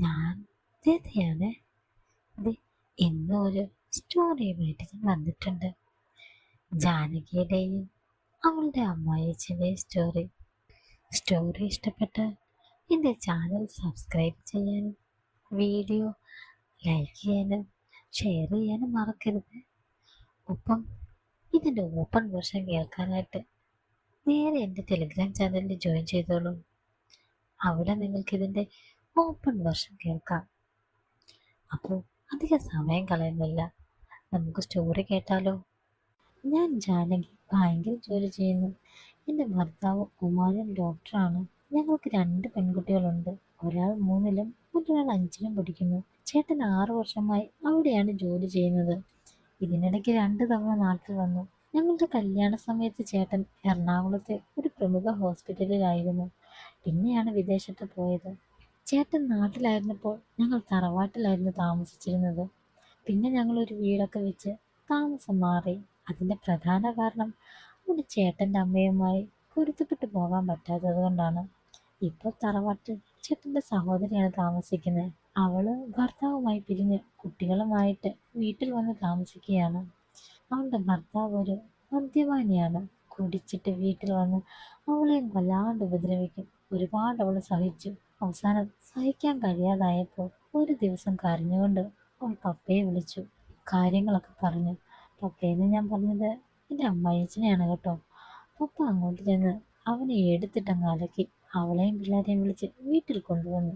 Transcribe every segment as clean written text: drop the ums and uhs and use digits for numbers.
ഞാൻ രതയാണ്. ഇത് ഇന്ന് ഒരു സ്റ്റോറിയുമായിട്ട് ഞാൻ വന്നിട്ടുണ്ട്. ജാനകിയുടെയും അവളുടെ അമ്മായിയച്ഛൻ്റെയും സ്റ്റോറി ഇഷ്ടപ്പെട്ട എൻ്റെ ചാനൽ സബ്സ്ക്രൈബ് ചെയ്യാനും വീഡിയോ ലൈക്ക് ചെയ്യാനും ഷെയർ ചെയ്യാനും മറക്കരുത്. ഒപ്പം ഇതിൻ്റെ ഓപ്പൺ വെർഷൻ കേൾക്കാനായിട്ട് നേരെ എൻ്റെ ടെലിഗ്രാം ചാനലിൽ ജോയിൻ ചെയ്തോളൂ. അവിടെ നിങ്ങൾക്കിതിൻ്റെ ഓപ്പൺ വെർഷൻ കേൾക്കാം. അപ്പോൾ അധികം സമയം കളയുന്നില്ല, നമുക്ക് സ്റ്റോറി കേട്ടാലോ. ഞാൻ ജാനകി ബാങ്കിൽ ജോലി ചെയ്യുന്നു. എൻ്റെ ഭർത്താവ് കുമാരൻ ഡോക്ടറാണ്. ഞങ്ങൾക്ക് 2 പെൺകുട്ടികളുണ്ട്. ഒരാൾ 3ലും മറ്റൊരാൾ 5ലും പഠിക്കുന്നു. ചേട്ടൻ 6 വർഷമായി അവിടെയാണ് ജോലി ചെയ്യുന്നത്. ഇതിനിടയ്ക്ക് 2 തവണ നാട്ടിൽ വന്നു. ഞങ്ങളുടെ കല്യാണ സമയത്ത് ചേട്ടൻ എറണാകുളത്തെ ഒരു പ്രമുഖ ഹോസ്പിറ്റലിലായിരുന്നു. പിന്നെയാണ് വിദേശത്ത് പോയത്. ചേട്ടൻ നാട്ടിലായിരുന്നപ്പോൾ ഞങ്ങൾ തറവാട്ടിലായിരുന്നു താമസിച്ചിരുന്നത്. പിന്നെ ഞങ്ങളൊരു വീടൊക്കെ വെച്ച് താമസം മാറി. അതിൻ്റെ പ്രധാന കാരണം അവിടെ ചേട്ടൻ്റെ അമ്മയുമായി പൊരുത്തപ്പെട്ടു പോകാൻ പറ്റാത്തത് കൊണ്ടാണ്. ഇപ്പോൾ തറവാട്ടിൽ ചേട്ടൻ്റെ സഹോദരിയാണ് താമസിക്കുന്നത്. അവള് ഭർത്താവുമായി പിരിഞ്ഞ് കുട്ടികളുമായിട്ട് വീട്ടിൽ വന്ന് താമസിക്കുകയാണ്. അവളുടെ ഭർത്താവ് ഒരു മദ്യപാനിയാണ്. കുടിച്ചിട്ട് വീട്ടിൽ വന്ന് അവളെയും വല്ലാണ്ട് ഉപദ്രവിക്കും. ഒരുപാട് അവൾ സഹിച്ചു. അവസാനം സഹിക്കാൻ കഴിയാതായപ്പോൾ ഒരു ദിവസം കരഞ്ഞുകൊണ്ട് അവൾ പപ്പയെ വിളിച്ചു. കാര്യങ്ങളൊക്കെ പറഞ്ഞു. പപ്പയെന്ന് ഞാൻ പറഞ്ഞത് എൻ്റെ അമ്മായിയച്ഛനെയാണ് കേട്ടോ. പപ്പ അങ്ങോട്ട് ചെന്ന് അവനെ എടുത്തിട്ടങ്ങ് അലക്കി അവളെയും പിള്ളേരെയും വിളിച്ച് വീട്ടിൽ കൊണ്ടുവന്നു.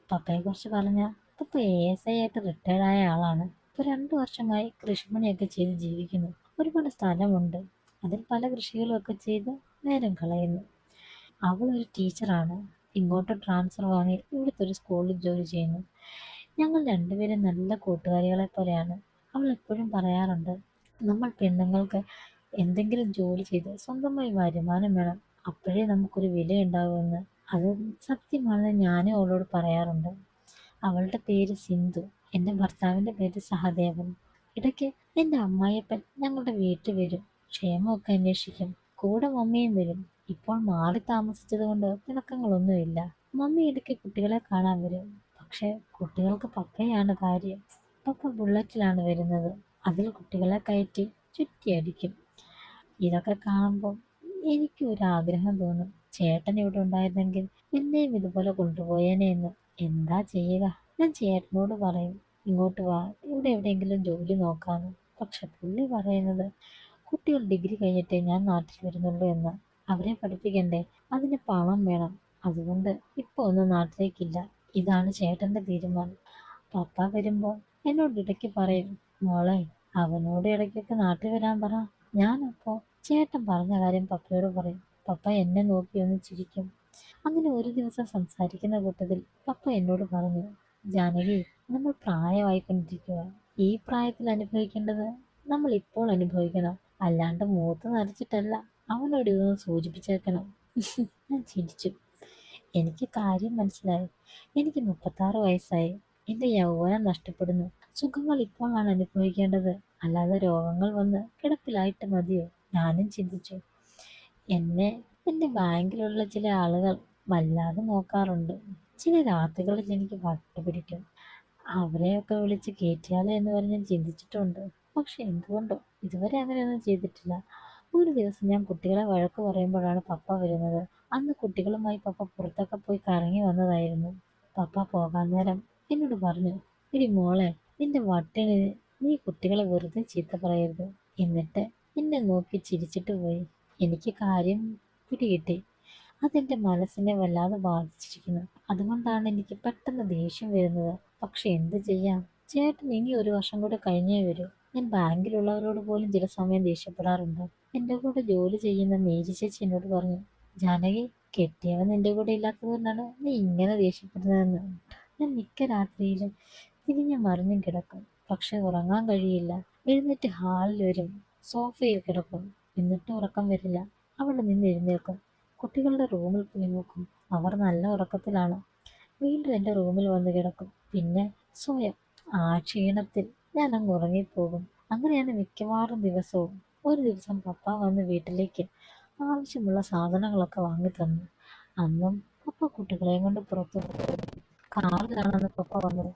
പപ്പയെക്കുറിച്ച് പറഞ്ഞാൽ പപ്പ ASI ആയിട്ട് റിട്ടയർഡായ ആളാണ്. ഇപ്പോൾ 2 വർഷമായി കൃഷിപ്പണിയൊക്കെ ചെയ്ത് ജീവിക്കുന്നു. ഒരുപാട് സ്ഥലമുണ്ട്. അതിൽ പല കൃഷികളുമൊക്കെ ചെയ്ത് നേരം കളയുന്നു. അവളൊരു ടീച്ചറാണ്. ഇങ്ങോട്ട് ട്രാൻസ്ഫർ വാങ്ങി ഇവിടുത്തെ ഒരു സ്കൂളിൽ ജോലി ചെയ്യുന്നു. ഞങ്ങൾ രണ്ടുപേരും നല്ല കൂട്ടുകാരികളെ പോലെയാണ്. അവൾ എപ്പോഴും പറയാറുണ്ട്, നമ്മൾ പെണ്ണുങ്ങൾക്ക് എന്തെങ്കിലും ജോലി ചെയ്ത് സ്വന്തമായി വരുമാനം വേണം, അപ്പോഴേ നമുക്കൊരു വിലയുണ്ടാകുമെന്ന്. അത് സത്യമാണെന്ന് ഞാനും അവളോട് പറയാറുണ്ട്. അവളുടെ പേര് സിന്ധു. എൻ്റെ ഭർത്താവിൻ്റെ പേര് സഹദേവൻ. ഇടയ്ക്ക് എൻ്റെ അമ്മായിയപ്പൻ ഞങ്ങളുടെ വീട്ടിൽ വരും. ക്ഷേമമൊക്കെ അന്വേഷിക്കും. കൂടെ മമ്മിയും വരും. ഇപ്പോൾ മാറി താമസിച്ചത് കൊണ്ട് പിണക്കങ്ങളൊന്നുമില്ല. മമ്മി ഇടയ്ക്ക് കുട്ടികളെ കാണാൻ വരും. പക്ഷെ കുട്ടികൾക്ക് പപ്പയാണ് കാര്യം. പപ്പ ബുള്ളറ്റിലാണ് വരുന്നത്. അതിൽ കുട്ടികളെ കയറ്റി ചുറ്റിയടിക്കും. ഇതൊക്കെ കാണുമ്പോൾ എനിക്ക് ഒരു ആഗ്രഹം തോന്നും, ചേട്ടൻ ഇവിടെ ഉണ്ടായിരുന്നെങ്കിൽ എന്നെയും ഇതുപോലെ കൊണ്ടുപോയേനെ എന്ന്. എന്താ ചെയ്യുക? ഞാൻ ചേട്ടനോട് പറയും, ഇങ്ങോട്ട് വാ, ഇവിടെ എവിടെയെങ്കിലും ജോലി നോക്കാന്ന്. പക്ഷെ പുള്ളി പറയുന്നത്, കുട്ടികൾ ഡിഗ്രി കഴിഞ്ഞിട്ടേ ഞാൻ നാട്ടിൽ വരുന്നുള്ളൂ എന്ന്. അവരെ പഠിപ്പിക്കണ്ടേ, അതിന് പണം വേണം. അതുകൊണ്ട് ഇപ്പോൾ ഒന്നും നാട്ടിലേക്കില്ല. ഇതാണ് ചേട്ടൻ്റെ തീരുമാനം. പപ്പ വരുമ്പോൾ എന്നോട് ഇടയ്ക്ക് പറയും, മോളെ അവനോട് ഇടയ്ക്കൊക്കെ നാട്ടിൽ വരാൻ പറ. ഞാനപ്പോൾ ചേട്ടൻ പറഞ്ഞ കാര്യം പപ്പയോട് പറയും. പപ്പ എന്നെ നോക്കി ഒന്ന് ചിരിക്കും. അങ്ങനെ ഒരു ദിവസം സംസാരിക്കുന്ന കൂട്ടത്തിൽ പപ്പ എന്നോട് പറഞ്ഞു, ജാനകി, നമ്മൾ പ്രായമായിക്കൊണ്ടിരിക്കുക. ഈ പ്രായത്തിൽ അനുഭവിക്കേണ്ടത് നമ്മൾ ഇപ്പോൾ അനുഭവിക്കണം, അല്ലാണ്ട് മൂത്ത് നരച്ചിട്ടല്ല. അവനോട് ഇതൊന്ന് സൂചിപ്പിച്ചേക്കണം. ഞാൻ ചിരിച്ചു. എനിക്ക് കാര്യം മനസ്സിലായി. എനിക്ക് 36 വയസ്സായി. എൻ്റെ യൗവനം നഷ്ടപ്പെടുന്നു. സുഖങ്ങൾ ഇപ്പോഴാണ് അനുഭവിക്കേണ്ടത്, അല്ലാതെ രോഗങ്ങൾ വന്ന് കിടപ്പിലായിട്ട് മതിയോ? ഞാനും ചിന്തിച്ചു. എന്നെ എൻ്റെ ബാങ്കിലുള്ള ചില ആളുകൾ വല്ലാതെ നോക്കാറുണ്ട്. ചില രാത്രികളിൽ എനിക്ക് വട്ടുപിടിക്കും. അവരെയൊക്കെ വിളിച്ച് കയറ്റിയാലോ എന്ന് പറഞ്ഞ് ഞാൻ ചിന്തിച്ചിട്ടുണ്ട്. പക്ഷെ എന്തുകൊണ്ടോ ഇതുവരെ അങ്ങനെയൊന്നും ചെയ്തിട്ടില്ല. ഒരു ദിവസം ഞാൻ കുട്ടികളെ വഴക്ക് പറയുമ്പോഴാണ് പപ്പ വരുന്നത്. അന്ന് കുട്ടികളുമായി പപ്പ പുറത്തൊക്കെ പോയി കറങ്ങി വന്നതായിരുന്നു. പപ്പ പോകാൻ നേരം എന്നോട് പറഞ്ഞു, എടി മോളെ, നിന്റെ വട്ടിന് നീ കുട്ടികളെ വെറുതെ ചീത്ത പറയരുത്. എന്നിട്ട് എന്നെ നോക്കി ചിരിച്ചിട്ട് പോയി. എനിക്ക് കാര്യം പിടികിട്ടി. അതെൻ്റെ മനസ്സിനെ വല്ലാതെ ബാധിച്ചിരിക്കുന്നു. അതുകൊണ്ടാണ് എനിക്ക് പെട്ടെന്ന് ദേഷ്യം വരുന്നത്. പക്ഷെ എന്ത് ചെയ്യാം? ചേട്ടൻ ഇനി 1 വർഷം കൂടെ കഴിഞ്ഞേ വരൂ. ഞാൻ ബാങ്കിലുള്ളവരോട് പോലും ചില സമയം ദേഷ്യപ്പെടാറുണ്ട്. എൻ്റെ കൂടെ ജോലി ചെയ്യുന്ന മേരി ചേച്ചി എന്നോട് പറഞ്ഞു, ജാനകി, കെട്ടിയവൻ നിന്റെ കൂടെ ഇല്ലാത്തത് കൊണ്ടാണ് നീ ഇങ്ങനെ ദേഷ്യപ്പെടുന്നതെന്ന്. ഞാൻ മിക്ക രാത്രിയിലും തിരിഞ്ഞും മറിഞ്ഞും കിടക്കും. പക്ഷെ ഉറങ്ങാൻ കഴിയില്ല. എഴുന്നേറ്റ് ഹാളിൽ വരും, സോഫയിൽ കിടക്കും. എന്നിട്ടും ഉറക്കം വരില്ല. അവിടെ നിന്ന് എഴുന്നേൽക്കും. കുട്ടികളുടെ റൂമിൽ പോയി നോക്കും. അവർ നല്ല ഉറക്കത്തിലാണ്. വീണ്ടും എൻ്റെ റൂമിൽ വന്ന് കിടക്കും. പിന്നെ സ്വയം ആ ക്ഷീണത്തിൽ ഞാൻ അങ്ങ് ഉറങ്ങിപ്പോകും. അങ്ങനെയാണ് മിക്കവാറും ദിവസവും. ഒരു ദിവസം പപ്പ വന്ന് വീട്ടിലേക്ക് ആവശ്യമുള്ള സാധനങ്ങളൊക്കെ വാങ്ങി തന്നു. അന്നും പപ്പ കുട്ടികളെയും കൊണ്ട് പുറത്തു പോയി. കാറിലാണെന്ന് പപ്പ വന്നത്.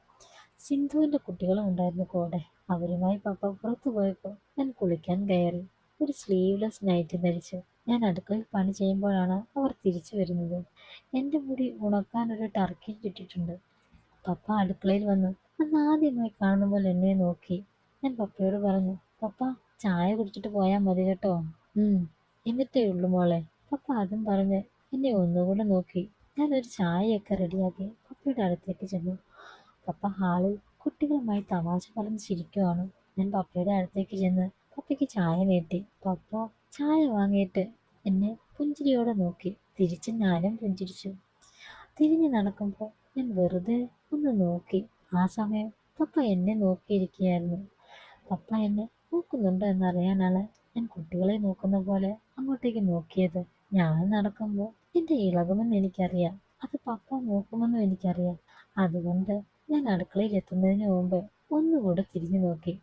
സിന്ധുവിന്റെ കുട്ടികളും ഉണ്ടായിരുന്നു കൂടെ. അവരുമായി പപ്പ പുറത്തു പോയപ്പോൾ ഞാൻ കുളിക്കാൻ കയറി. ഒരു സ്ലീവ്ലെസ് നൈറ്റി ധരിച്ചു ഞാൻ അടുക്കളയിൽ പണി ചെയ്യുമ്പോഴാണ് അവർ തിരിച്ചു വരുന്നത്. എന്റെ മുടി ഉണക്കാൻ ഒരു ടർക്കി കിട്ടിയിട്ടുണ്ട്. പപ്പ അടുക്കളയിൽ വന്ന് അന്ന് ആദ്യമായി കാണുന്ന പോലെ എന്നെ നോക്കി. ഞാൻ പപ്പയോട് പറഞ്ഞു, പപ്പ ചായ കുടിച്ചിട്ട് പോയാൽ മതി കേട്ടോ. ഉം എന്നിട്ടേ ഉള്ളു മോളെ. പപ്പ അതും പറഞ്ഞ് എന്നെ ഒന്നുകൂടെ നോക്കി. ഞാനൊരു ചായയൊക്കെ റെഡിയാക്കി പപ്പയുടെ അടുത്തേക്ക് ചെന്നു. പപ്പ ഹാളിൽ കുട്ടികളുമായി തമാശ പറഞ്ഞ് ചിരിക്കുവാണ്. ഞാൻ പപ്പയുടെ അടുത്തേക്ക് ചെന്ന് പപ്പയ്ക്ക് ചായ നീട്ടി. പപ്പ ചായ വാങ്ങിയിട്ട് എന്നെ പുഞ്ചിരിയോടെ നോക്കി. തിരിച്ച് ഞാനും പുഞ്ചിരിച്ചു. തിരിഞ്ഞു നടക്കുമ്പോൾ ഞാൻ വെറുതെ ഒന്ന് നോക്കി. ആ സമയം പപ്പ എന്നെ നോക്കിയിരിക്കുകയായിരുന്നു. പപ്പ എന്നെ നോക്കുന്നുണ്ടോ എന്നറിയാനാണ് ഞാൻ കുട്ടികളെ നോക്കുന്ന പോലെ അങ്ങോട്ടേക്ക് നോക്കിയത്. ഞാൻ നടക്കുമ്പോൾ എന്റെ ഇളകുമെന്ന് എനിക്കറിയാം. അത് പപ്പ നോക്കുമെന്നും എനിക്കറിയാം. അതുകൊണ്ട് ഞാൻ അടുക്കളയിൽ എത്തുന്നതിന് മുമ്പ് ഒന്നുകൂടെ തിരിഞ്ഞു നോക്കി.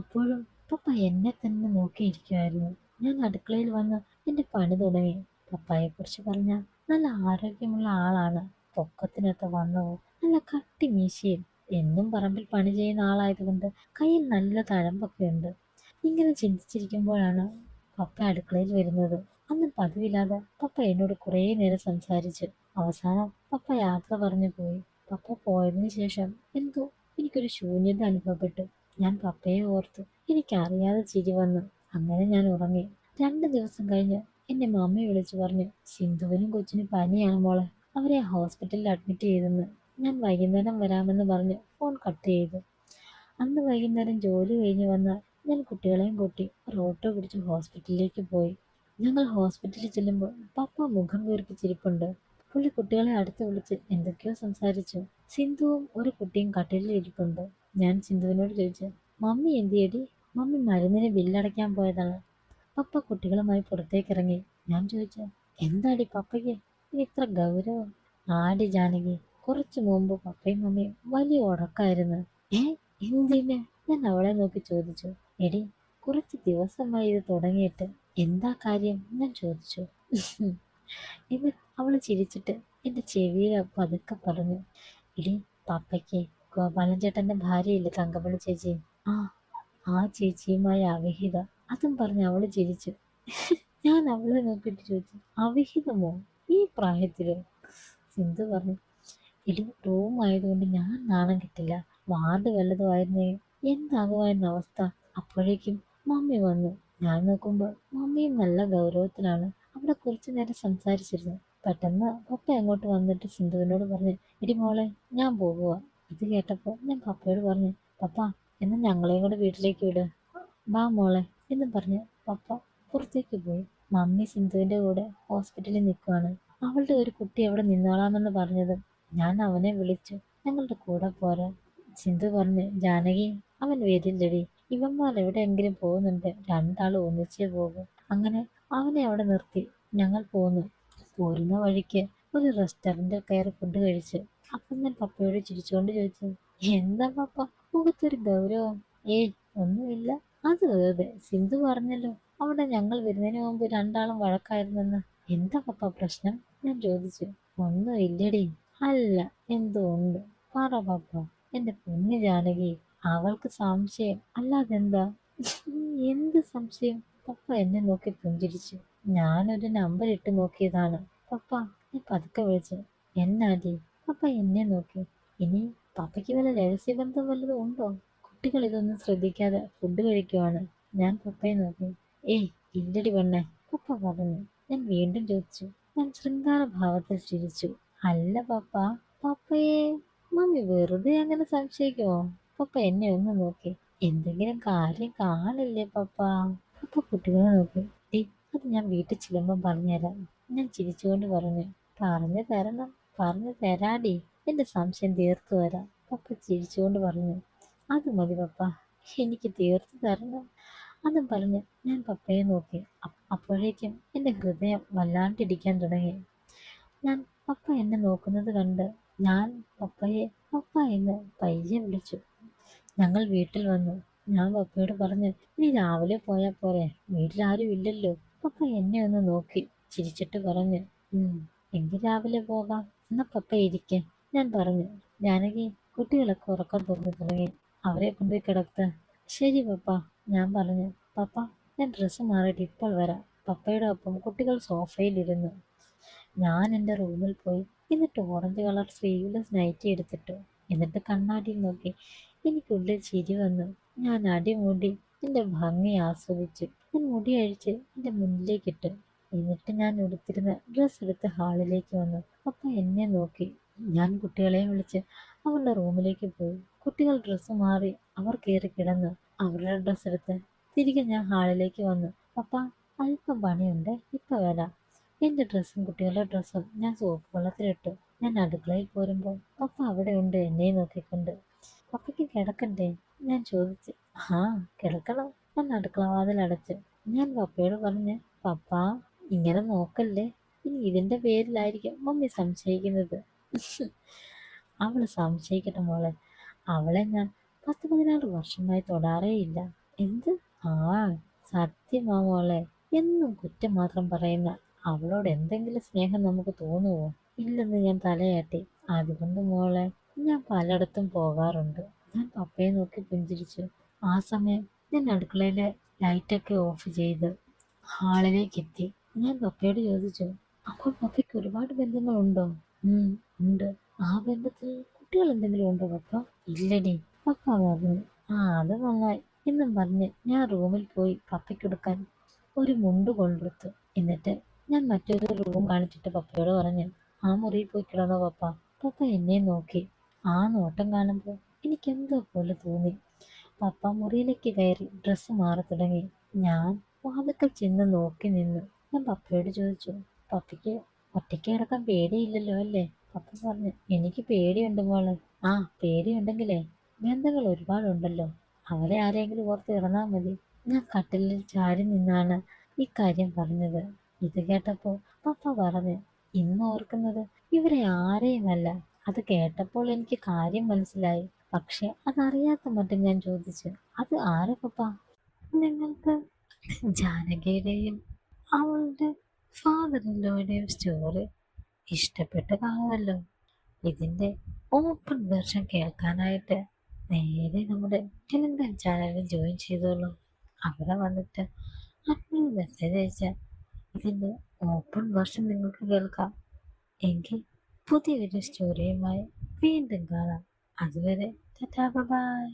അപ്പോഴും പപ്പ എന്നെ തന്നെ നോക്കിയിരിക്കുമായിരുന്നു. ഞാൻ അടുക്കളയിൽ വന്ന് എന്റെ പണി തുടങ്ങി. പപ്പായെക്കുറിച്ച് പറഞ്ഞാൽ നല്ല ആരോഗ്യമുള്ള ആളാണ്. പൊക്കത്തിനൊത്ത വണ്ണവും നല്ല കട്ടി മീശയും. എന്നും പറമ്പിൽ പണി ചെയ്യുന്ന ആളായതുകൊണ്ട് കയ്യിൽ നല്ല തഴമ്പൊക്കെ ഉണ്ട്. ഇങ്ങനെ ചിന്തിച്ചിരിക്കുമ്പോഴാണ് പപ്പ അടുക്കളയിൽ വരുന്നത്. അന്ന് പതിവില്ലാതെ പപ്പ എന്നോട് കുറേ നേരം സംസാരിച്ചു. അവസാനം പപ്പ യാത്ര പറഞ്ഞു പോയി. പപ്പ പോയതിനു ശേഷം എന്തോ എനിക്കൊരു ശൂന്യത അനുഭവപ്പെട്ടു. ഞാൻ പപ്പയെ ഓർത്തു എനിക്കറിയാതെ ചിരി വന്നു. അങ്ങനെ ഞാൻ ഉറങ്ങി. 2 ദിവസം കഴിഞ്ഞ് എന്നെ മമ്മി വിളിച്ചു പറഞ്ഞു, സിന്ധുവിനും കൊച്ചിനും പനിയാണ് മോളെ. അവരെ ഹോസ്പിറ്റലിൽ അഡ്മിറ്റ് ചെയ്തെന്ന്. ഞാൻ വൈകുന്നേരം വരാമെന്ന് പറഞ്ഞ് ഫോൺ കട്ട് ചെയ്തു. അന്ന് വൈകുന്നേരം ജോലി കഴിഞ്ഞ് വന്ന് ഞാൻ കുട്ടികളെയും കൂട്ടി ഒരു ഓട്ടോ പിടിച്ച് ഹോസ്പിറ്റലിലേക്ക് പോയി. ഞങ്ങൾ ഹോസ്പിറ്റലിൽ ചെല്ലുമ്പോൾ പപ്പ മുഖം വീർപ്പിച്ചിരിപ്പുണ്ട്. പുള്ളി കുട്ടികളെ അടുത്ത് വിളിച്ച് എന്തൊക്കെയോ സംസാരിച്ചു. സിന്ധുവും ഒരു കുട്ടിയും കട്ടിലിൽ ഇരിപ്പുണ്ട്. ഞാൻ സിന്ധുവിനോട് ചോദിച്ചു, മമ്മി എന്തിയടി? മമ്മി മരുന്നിന് ബില്ലടയ്ക്കാൻ പോയതാണ്. പപ്പ കുട്ടികളുമായി പുറത്തേക്കിറങ്ങി. ഞാൻ ചോദിച്ചു, എന്താടി പപ്പയ്ക്ക് ഇനി ഇത്ര ഗൗരവം? ആടി ജാനകി, കുറച്ചു മുമ്പ് പപ്പയും മമ്മിയും വലിയ ഉറക്കായിരുന്നു. ഏ എന്തിന്? ഞാൻ അവളെ നോക്കി ചോദിച്ചു. എടി, കുറച്ച് ദിവസമായി ഇത് തുടങ്ങിയിട്ട്. എന്താ കാര്യം? ഞാൻ ചോദിച്ചു. എന്ന് അവള് ചിരിച്ചിട്ട് എന്റെ ചെവിയിൽ പതുക്കെ പറഞ്ഞു, എടി, പപ്പയ്ക്ക് ഗോപാലൻ ചേട്ടന്റെ ഭാര്യയില്ലേ തങ്കമണി ചേച്ചി, ആ ആ ചേച്ചിയുമായ അവിഹിത. അതും പറഞ്ഞ് അവള് ചിരിച്ചു. ഞാൻ അവളെ നോക്കിയിട്ട് ചോദിച്ചു, അവിഹിതമോ ഈ പ്രായത്തിലോ? സിന്ധു പറഞ്ഞു, എടി, റൂം ആയതുകൊണ്ട് ഞാൻ നാണം കിട്ടില്ല. വാർഡ് വല്ലതും ആയിരുന്നെങ്കിൽ എന്താകുമായിരുന്ന അവസ്ഥ? അപ്പോഴേക്കും മമ്മി വന്നു. ഞാൻ നോക്കുമ്പോൾ മമ്മിയും നല്ല ഗൗരവത്തിലാണ്. അവിടെ കുറച്ചു നേരം സംസാരിച്ചിരുന്നു. പെട്ടെന്ന് പപ്പ അങ്ങോട്ട് വന്നിട്ട് സിന്ധുവിനോട് പറഞ്ഞു, എടി മോളെ, ഞാൻ പോകുക. ഇത് കേട്ടപ്പോൾ ഞാൻ പപ്പയോട് പറഞ്ഞു, പപ്പ എന്നാ ഞങ്ങളെയും കൂടെ വീട്ടിലേക്ക് വിട്, വാ മോളെ എന്ന് പറഞ്ഞ് പപ്പ പുറത്തേക്ക് പോയി. മമ്മി സിന്ധുവിന്റെ കൂടെ ഹോസ്പിറ്റലിൽ നിൽക്കുവാണ്. അവളുടെ ഒരു കുട്ടി അവിടെ നിന്നോളാമെന്ന് പറഞ്ഞതും ഞാൻ അവനെ വിളിച്ചു ഞങ്ങളുടെ കൂടെ പോരാൻ. സിന്ധു പറഞ്ഞു, ജാനകി, അവൻ വരില്ലടി. ഇവന്മാർ എവിടെയെങ്കിലും പോകുന്നുണ്ട്. രണ്ടാളും ഒന്നിച്ചേ പോകും. അങ്ങനെ അവനെ അവിടെ നിർത്തി ഞങ്ങൾ പോന്നു. പോരുന്ന വഴിക്ക് ഒരു റെസ്റ്റോറൻറ്റിൽ കയറി ഫുഡ് കഴിച്ചു. അപ്പം ഞാൻ പപ്പയോട് ചിരിച്ചുകൊണ്ട് ചോദിച്ചു, എന്താ പപ്പ മുഖത്തൊരു ഗൗരവം? ഏയ് ഒന്നുമില്ല, അത് വെറുതെ. സിന്ധു പറഞ്ഞല്ലോ അവിടെ ഞങ്ങൾ വരുന്നതിന് മുമ്പ് രണ്ടാളും വഴക്കായിരുന്നെന്ന്. എന്താ പപ്പ പ്രശ്നം? ഞാൻ ചോദിച്ചു. ഒന്നും ഇല്ലടി. അല്ല, എന്തോ ഉണ്ട്. പറ പപ്പ. എന്റെ പൊന്നു ജാനകി, അവൾക്ക് സംശയം, അല്ലാതെന്താ? എന്ത് സംശയം? പപ്പ എന്നെ നോക്കി പുഞ്ചിരിച്ചു. ഞാനൊരു നമ്പർ ഇട്ട് നോക്കിയതാണ് പപ്പ. ഞാൻ പതുക്കെ വിളിച്ചു, എന്നാടി? പപ്പ എന്നെ നോക്കി. ഇനി പപ്പയ്ക്ക് വല്ല രഹസ്യബന്ധം വല്ലതും ഉണ്ടോ? കുട്ടികൾ ഇതൊന്നും ശ്രദ്ധിക്കാതെ ഫുഡ് കഴിക്കുവാണ്. ഞാൻ പപ്പയെ നോക്കി. ഏയ് ഇല്ലടി പെണ്ണെ, പപ്പ പറഞ്ഞു. ഞാൻ വീണ്ടും ചോദിച്ചു. ഞാൻ ശൃംഗാര ഭാവത്തിൽ ചിരിച്ചു. അല്ല പപ്പ, പപ്പയെ മമ്മി വെറുതെ അങ്ങനെ സംശയിക്കുമോ? പപ്പ എന്നെ ഒന്ന് നോക്കി. എന്തെങ്കിലും കാര്യം കാണില്ലേ പപ്പ? പപ്പ കുട്ടികളെ നോക്കി. ഏയ് അത് ഞാൻ വീട്ടിൽ ചെല്ലുമ്പോൾ പറഞ്ഞുതരാം. ഞാൻ ചിരിച്ചുകൊണ്ട് പറഞ്ഞു. പറഞ്ഞു തരണം, പറഞ്ഞു തരാടി. എന്റെ സംശയം തീർത്തു തരാം, പപ്പ ചിരിച്ചുകൊണ്ട് പറഞ്ഞു. അത് മതി പപ്പ, എനിക്ക് തീർത്തു തരണം. അതും പറഞ്ഞ് ഞാൻ പപ്പയെ നോക്കി. അപ്പോഴേക്കും എൻ്റെ ഹൃദയം വല്ലാണ്ടിടിക്കാൻ തുടങ്ങി. ഞാൻ പപ്പ എന്നെ നോക്കുന്നത് കണ്ട് ഞാൻ പപ്പയെ പപ്പ എന്ന് പയ്യെ വിളിച്ചു. ഞങ്ങൾ വീട്ടിൽ വന്നു. ഞാൻ പപ്പയോട് പറഞ്ഞു, ഇനി രാവിലെ പോയാൽ പോരെ, വീട്ടിലാരും ഇല്ലല്ലോ. പപ്പ എന്നെ ഒന്ന് നോക്കി ചിരിച്ചിട്ട് പറഞ്ഞു, എങ്കിൽ രാവിലെ പോകാം. എന്നാ പപ്പ ഇരിക്കെ, ഞാൻ പറഞ്ഞു. ജാനകി, കുട്ടികളൊക്കെ ഉറക്കം തോന്നി തുടങ്ങി. അവരെ കൊണ്ടുപോയി കിടത്ത. ശരി പപ്പ, ഞാൻ പറഞ്ഞു. പപ്പ, ഞാൻ ഡ്രസ്സ് മാറിയിട്ട് ഇപ്പോൾ വരാം. പപ്പയുടെ ഒപ്പം കുട്ടികൾ സോഫയിലിരുന്നു. ഞാൻ എൻ്റെ റൂമിൽ പോയി. എന്നിട്ട് ഓറഞ്ച് കളർ സ്ലീവ്ലെസ് നൈറ്റി എടുത്തിട്ടു. എന്നിട്ട് കണ്ണാടിയിൽ നോക്കി. എനിക്കുള്ളിൽ ചിരി വന്നു. ഞാൻ അടിമുടി എൻ്റെ ഭംഗി ആസ്വദിച്ചു. ഞാൻ മുടി അഴിച്ച് എൻ്റെ മുന്നിലേക്കിട്ടു. എന്നിട്ട് ഞാൻ ഉടുത്തിരുന്ന ഡ്രസ്സ് എടുത്ത് ഹാളിലേക്ക് വന്നു. പപ്പ എന്നെ നോക്കി. ഞാൻ കുട്ടികളെയും വിളിച്ച് അവരുടെ റൂമിലേക്ക് പോയി. കുട്ടികൾ ഡ്രസ്സ് മാറി അവർ കയറി കിടന്നു. അവരുടെ ഡ്രസ്സ് എടുത്ത് തിരികെ ഞാൻ ഹാളിലേക്ക് വന്നു. പപ്പ, അല്പം പണിയുണ്ട്, ഇപ്പൊ വരാം. എൻ്റെ ഡ്രസ്സും കുട്ടികളുടെ ഡ്രസ്സും ഞാൻ സോപ്പ് വെള്ളത്തിലിട്ടു. ഞാൻ അടുക്കളയിൽ പോരുമ്പോൾ പപ്പ അവിടെ ഉണ്ട്, എന്നെ നോക്കിക്കൊണ്ട്. പപ്പയ്ക്ക് കിടക്കണ്ടേ? ഞാൻ ചോദിച്ചു. ആ, കിടക്കണം. ഞാൻ അടുക്കള വാതിൽ അടച്ചു. ഞാൻ പപ്പയോട് പറഞ്ഞ്, പപ്പ, ഇങ്ങനെ നോക്കല്ലേ, ഇനി ഇതിന്റെ പേരിലായിരിക്കും മമ്മി സംശയിക്കുന്നത്. അവള് സംശയിക്കട്ടെ മോളെ. അവളെ ഞാൻ 10-16 വർഷമായി തൊടാറേയില്ല. എന്ത്? ആ, സത്യമാ മോളെ. എന്നും കുറ്റം മാത്രം പറയുന്ന അവളോട് എന്തെങ്കിലും സ്നേഹം നമുക്ക് തോന്നുവോ? ഇല്ലെന്ന് ഞാൻ തലയാട്ടി. അതുകൊണ്ട് മോളെ, ഞാൻ പലയിടത്തും പോകാറുണ്ട്. ഞാൻ പപ്പയെ നോക്കി പുഞ്ചിരിച്ചു. ആ സമയം ഞാൻ അടുക്കളയിലെ ലൈറ്റൊക്കെ ഓഫ് ചെയ്ത് ഹാളിലേക്ക് എത്തി. ഞാൻ പപ്പയോട് ചോദിച്ചു, അപ്പോൾ പപ്പയ്ക്ക് ഒരുപാട് ബന്ധങ്ങളുണ്ടോ? ഉം, ഉണ്ട്. ആ ബന്ധത്തിൽ കുട്ടികൾ എന്തെങ്കിലും ഉണ്ടോ പപ്പ? ഇല്ലടി, പപ്പ പറഞ്ഞു. ആ, അത് നന്നായി എന്നും പറഞ്ഞ് ഞാൻ റൂമിൽ പോയി പപ്പയ്ക്കെടുക്കാൻ ഒരു മുണ്ട് കൊണ്ടെടുത്തു. എന്നിട്ട് ഞാൻ മറ്റൊരു റൂം കാണിച്ചിട്ട് പപ്പയോട് പറഞ്ഞു, ആ മുറിയിൽ പോയി കിടന്നോ പപ്പ. പപ്പ എന്നെ നോക്കി. ആ നോട്ടം കാണുമ്പോൾ എനിക്കെന്തോ പോലെ തോന്നി. പപ്പ മുറിയിലേക്ക് കയറി ഡ്രസ്സ് മാറി തുടങ്ങി. ഞാൻ വാതിക്കൽ ചെന്ന് നോക്കി നിന്നു. ഞാൻ പപ്പയോട് ചോദിച്ചു, പപ്പയ്ക്ക് ഒറ്റയ്ക്ക് കിടക്കാൻ പേടിയില്ലല്ലോ അല്ലേ? പപ്പ പറഞ്ഞു, എനിക്ക് പേടിയുണ്ട് മോളെ. ആ, പേടിയുണ്ടെങ്കിലേ ബന്ധങ്ങൾ ഒരുപാടുണ്ടല്ലോ, അവരെ ആരെങ്കിലും ഓർത്ത് ഇറന്നാൽ മതി. ഞാൻ കട്ടിലിൽ ചാരി നിന്നാണ് ഈ കാര്യം പറഞ്ഞത്. ഇത് കേട്ടപ്പോൾ പപ്പ പറഞ്ഞു, ഇന്ന് ഓർക്കുന്നത് ഇവരെ ആരെയുമല്ല. അത് കേട്ടപ്പോൾ എനിക്ക് കാര്യം മനസ്സിലായി. പക്ഷെ അതറിയാത്ത മറ്റും ഞാൻ ചോദിച്ചു, അത് ആരെ പപ്പ? നിങ്ങൾക്ക് ജാനകിയുടെയും അവളുടെ ഫാദറിൻ്റെയും സ്റ്റോറി ഇഷ്ടപ്പെട്ട് കാണുമല്ലോ. ഇതിൻ്റെ ഓപ്പൺ വെർഷൻ കേൾക്കാനായിട്ട് നേരെ നമ്മുടെ ടെലിഗ്രാം ചാനലിൽ ജോയിൻ ചെയ്തോളൂ. അവിടെ വന്നിട്ട് അപ്പോൾ മെസ്സേജ് അയച്ചാൽ ഇതിൻ്റെ ഓപ്പൺ വെർഷൻ നിങ്ങൾക്ക് കേൾക്കാം. എങ്കിൽ പുതിയൊരു സ്റ്റോറിയുമായി വീണ്ടും കാണാം. അതുവരെ ടാറ്റാ, ബൈ.